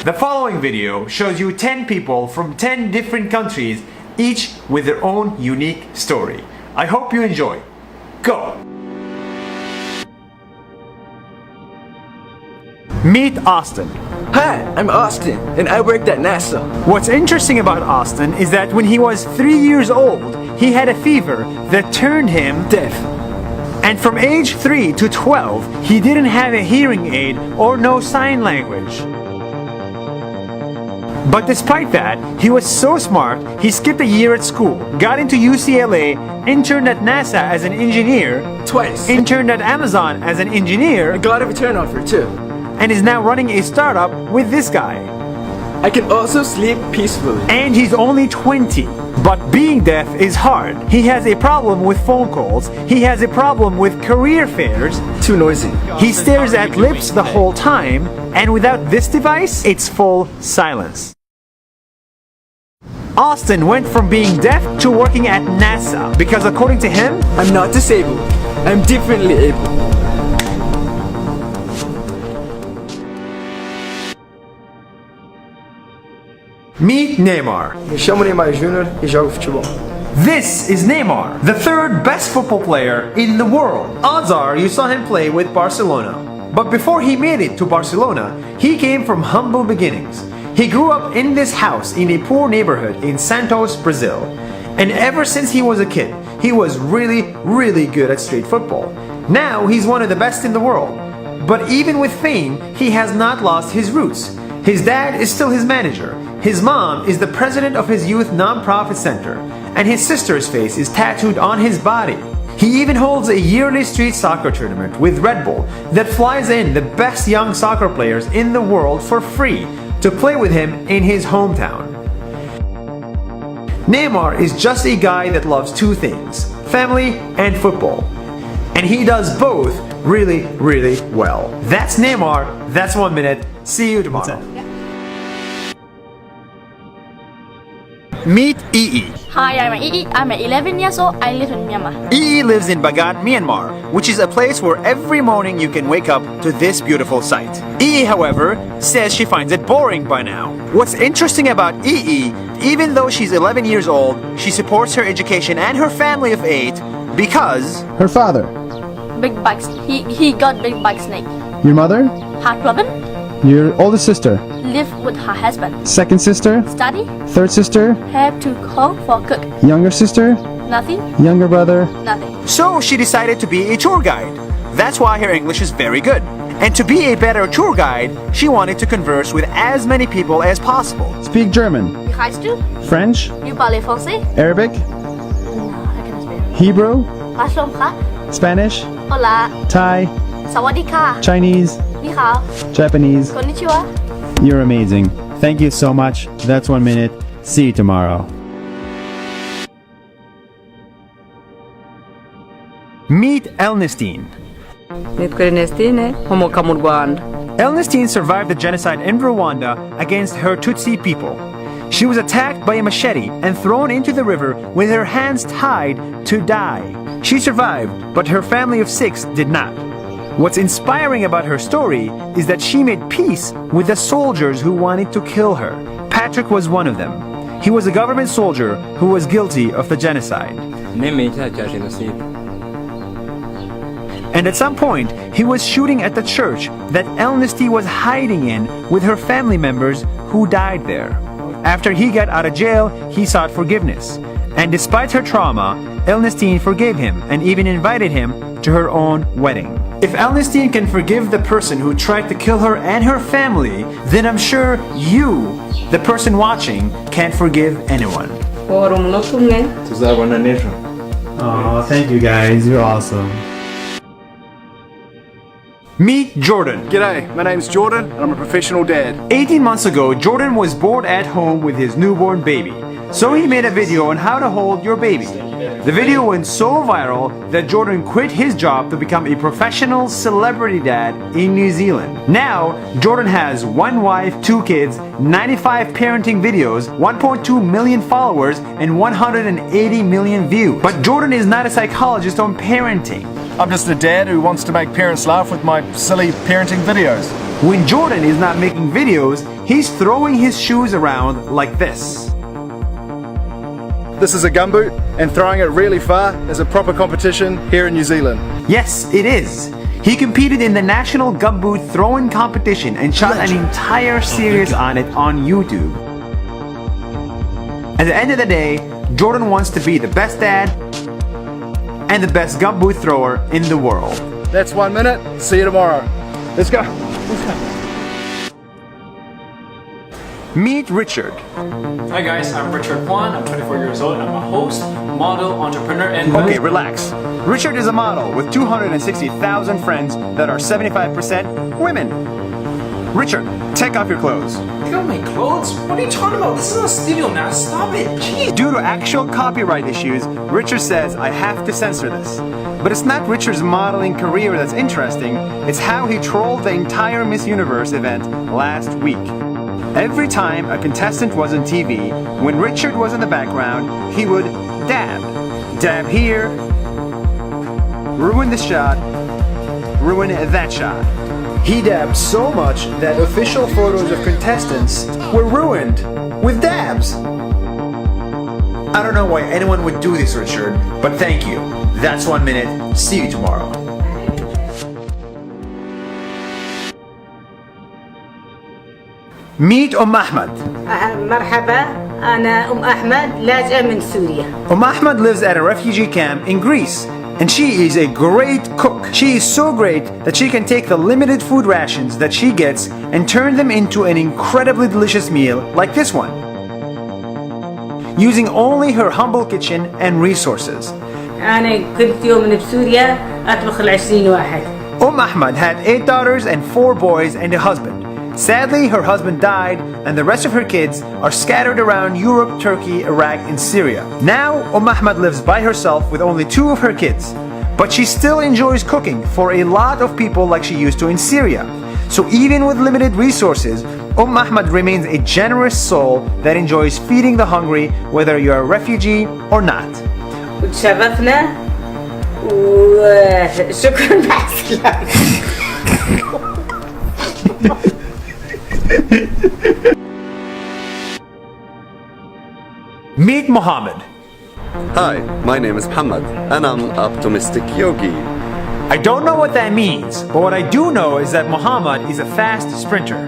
The following video shows you 10 people from 10 different countries, each with their own unique story. I hope you enjoy. Go! Meet Austin. Hi, I'm Austin, and I worked at NASA. What's interesting about Austin is that when he was 3 years old, he had a fever that turned him Deaf. And from age 3 to 12, he didn't have a hearing aid or no sign language. But despite that, he was so smart, he skipped a year at school, got into UCLA, interned at NASA as an engineer, Twice. interned at Amazon as an engineer, I got a return offer too. and is now running a startup with this guy. I can also sleep peacefully. And he's only 20. But being deaf is hard. He has a problem with phone calls. He has a problem with career fairs. Too noisy. He stares at lips the whole time. And without this device, it's full silence. Austin went from being deaf to working at NASA because according to him, I'm not disabled. I'm differently able. meet Neymar. Me chamo Neymar Júnior e jogo futebol. This is Neymar, the third best football player in the world. Odds are you saw him play with Barcelona. But before he made it to Barcelona, he came from humble beginnings. He grew up in this house in a poor neighborhood in Santos, Brazil. And ever since he was a kid, he was really good at street football. Now he's one of the best in the world. But even with fame, he has not lost his roots. His dad is still his manager. His mom is the president of his youth nonprofit center, and his sister's face is tattooed on his body. He even holds a yearly street soccer tournament with Red Bull that flies in the best young soccer players in the world for free to play with him in his hometown. Neymar is just a guy that loves two things, family and football. And he does both really well. That's Neymar, that's 1 minute. See you tomorrow. Meet Ii. Hi, I'm Ii. I'm 11 years old. I live in Myanmar. Ii lives in Bagat, Myanmar, which is a place where every morning you can wake up to this beautiful sight. Ii, however, says she finds it boring by now. What's interesting about Ii, even though she's 11 years old, she supports her education and her family of 8 because Her father. Big bugs. He got big bug snake. Your mother. Heart problem. Your oldest sister. Live with her husband. Second sister. Study. Third sister. Have to cook for cook. Younger sister. Nothing. Younger brother. Nothing. so she decided to be a tour guide. That's why her English is very good. And to be a better tour guide, she wanted to converse with as many people as possible. Speak German. You guys do? French. You parlez français? Arabic. No, I cannot speak. Hebrew. มาชมค่ะ Spanish. Hola. Thai. สวัสดีค่ะ Chinese. นี่ฮาว Japanese. こんにちは You're amazing. Thank you so much. That's 1 minute. See you tomorrow. Meet Elnestine. Nitkorinestine, homokamurwand. Elnestine survived the genocide in Rwanda against her Tutsi people. She was attacked by a machete and thrown into the river with her hands tied to die. She survived, but her family of 6 did not. What's inspiring about her story is that she made peace with the soldiers who wanted to kill her. Patrick was one of them. He was a government soldier who was guilty of the genocide. And at some point, he was shooting at the church that Elnesty was hiding in with her family members who died there. After he got out of jail, he sought forgiveness. And despite her trauma, Elnestine forgave him and even invited him to her own wedding. If Elnestine can forgive the person who tried to kill her and her family, then I'm sure you, the person watching, can forgive anyone. Forum lotunge. Oh, thank you guys. You're awesome. Meet Jordan. G'day, my name's Jordan and I'm a professional dad. 18 months ago, Jordan was bored at home with his newborn baby. So he made a video on how to hold your baby. The video went so viral that Jordan quit his job to become a professional celebrity dad in New Zealand. Now, Jordan has 1 wife, 2 kids, 95 parenting videos, 1.2 million followers, and 180 million views. But Jordan is not a psychologist on parenting. I'm just a dad who wants to make parents laugh with my silly parenting videos. When Jordan is not making videos, he's throwing his shoes around like this. This is a gumboot, and throwing it really far is a proper competition here in New Zealand. Yes, it is. He competed in the national gumboot throwing competition and shot an entire series on it on YouTube. At the end of the day, Jordan wants to be the best dad and the best gumboot thrower in the world. That's 1 minute. See you tomorrow. Let's go. Meet Richard. Hi guys, I'm Richard Kwan, I'm 24 years old and I'm a host, model, entrepreneur, and Okay, relax. Richard is a model with 260,000 friends that are 75% women. Richard, take off your clothes. Take off my clothes? What are you talking about? This is a studio now, stop it, jeez. Due to actual copyright issues, Richard says I have to censor this. But it's not Richard's modeling career that's interesting, it's how he trolled the entire Miss Universe event last week. Every time a contestant was on TV, when Richard was in the background, he would dab. Dab here, ruin this shot, ruin that shot. He dabbed so much that official photos of contestants were ruined with dabs. I don't know why anyone would do this, Richard, but thank you. That's 1 minute. See you tomorrow. Meet Ahmed. مرحبا أنا أحمد لاجئة من سوريا. Ahmed lives at a refugee camp in Greece, and she is a great cook. She is so great that she can take the limited food rations that she gets and turn them into an incredibly delicious meal like this one, using only her humble kitchen and resources. أنا كنت يوم بسوريا أطبخ 20 واحد. Ahmed had 8 daughters and 4 boys and a husband. Sadly, her husband died, and the rest of her kids are scattered around Europe, Turkey, Iraq, and Syria. Now, Ahmed lives by herself with only 2 of her kids, but she still enjoys cooking for a lot of people like she used to in Syria. So even with limited resources, Ahmed remains a generous soul that enjoys feeding the hungry, whether you're a refugee or not. وتشرفنا وشكرا مع السلامة. Meet Mohammed. Hi, my name is Muhammad and I'm optimistic yogi. I don't know what that means, but what I do know is that Mohammed is a fast sprinter.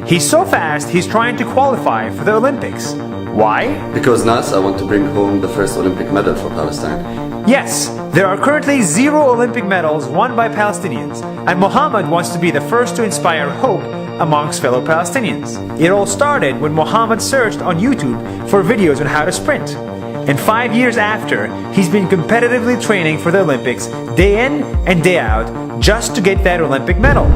He's so fast, he's trying to qualify for the Olympics. Why? Because Nas, I want to bring home the first Olympic medal for Palestine. Yes, there are currently 0 Olympic medals won by Palestinians, and Mohammed wants to be the first to inspire hope amongst fellow Palestinians. It all started when Mohammed searched on YouTube for videos on how to sprint. And 5 years after, he's been competitively training for the Olympics day in and day out just to get that Olympic medal.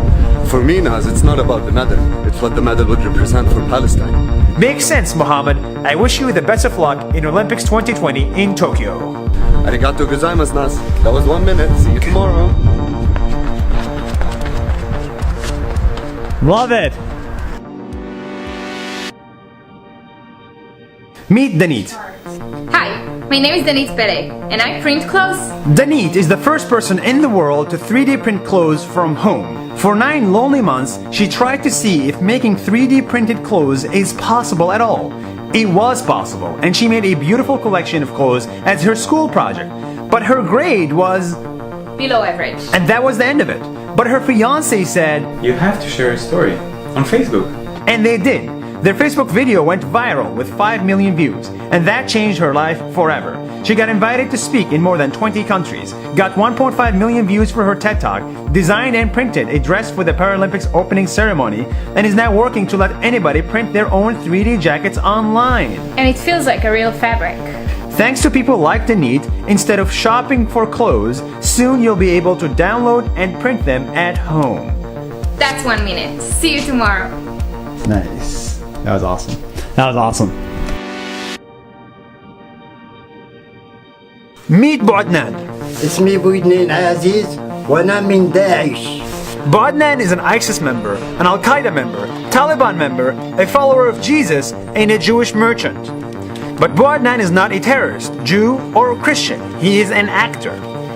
For me, Nas, it's not about the medal. It's what the medal would represent for Palestine. Makes sense, Mohammed. I wish you the best of luck in Olympics 2020 in Tokyo. Arigato gozaimasu, Nas. That was 1 minute. See you tomorrow. Love it. Meet Danit. Hi, my name is Denise Pere, and I print clothes. Danit is the first person in the world to 3D print clothes from home. For 9 lonely months, she tried to see if making 3D printed clothes is possible at all. It was possible, and she made a beautiful collection of clothes as her school project. But her grade was Below average. and that was the end of it. But her fiancé said, You have to share a story on Facebook. and they did. Their Facebook video went viral with 5 million views, and that changed her life forever. She got invited to speak in more than 20 countries, got 1.5 million views for her TED Talk, designed and printed a dress for the Paralympics opening ceremony, and is now working to let anybody print their own 3D jackets online. And it feels like a real fabric. Thanks to people like Danit, instead of shopping for clothes, soon you'll be able to download and print them at home. That's 1 minute. See you tomorrow. Nice. That was awesome. That was awesome. Meet Boadnan. اسمي بويدنين عزيز وأنا من داعش. Boadnan is an ISIS member, an Al-Qaeda member, Taliban member, a follower of Jesus, and a Jewish merchant. But Boadnan is not a terrorist, Jew, or Christian. He is an actor.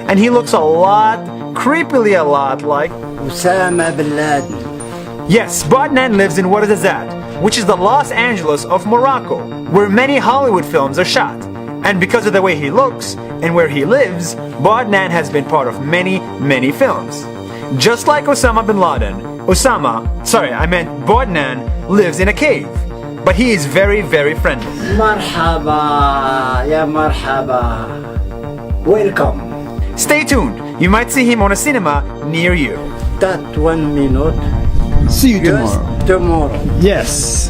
And he looks a lot creepily a lot like Osama bin Laden. Yes, Bodnan lives in Ouarzazate, which is the Los Angeles of Morocco, where many Hollywood films are shot. And because of the way he looks and where he lives, Bodnan has been part of many, many films. Just like Osama bin Laden, Bodnan lives in a cave. But he is very, very friendly. Marhaba, ya marhaba. Welcome. Stay tuned, you might see him on a cinema near you. That 1 minute. See you Just tomorrow. tomorrow. Yes.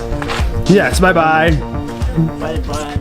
Yes, bye bye. Bye bye.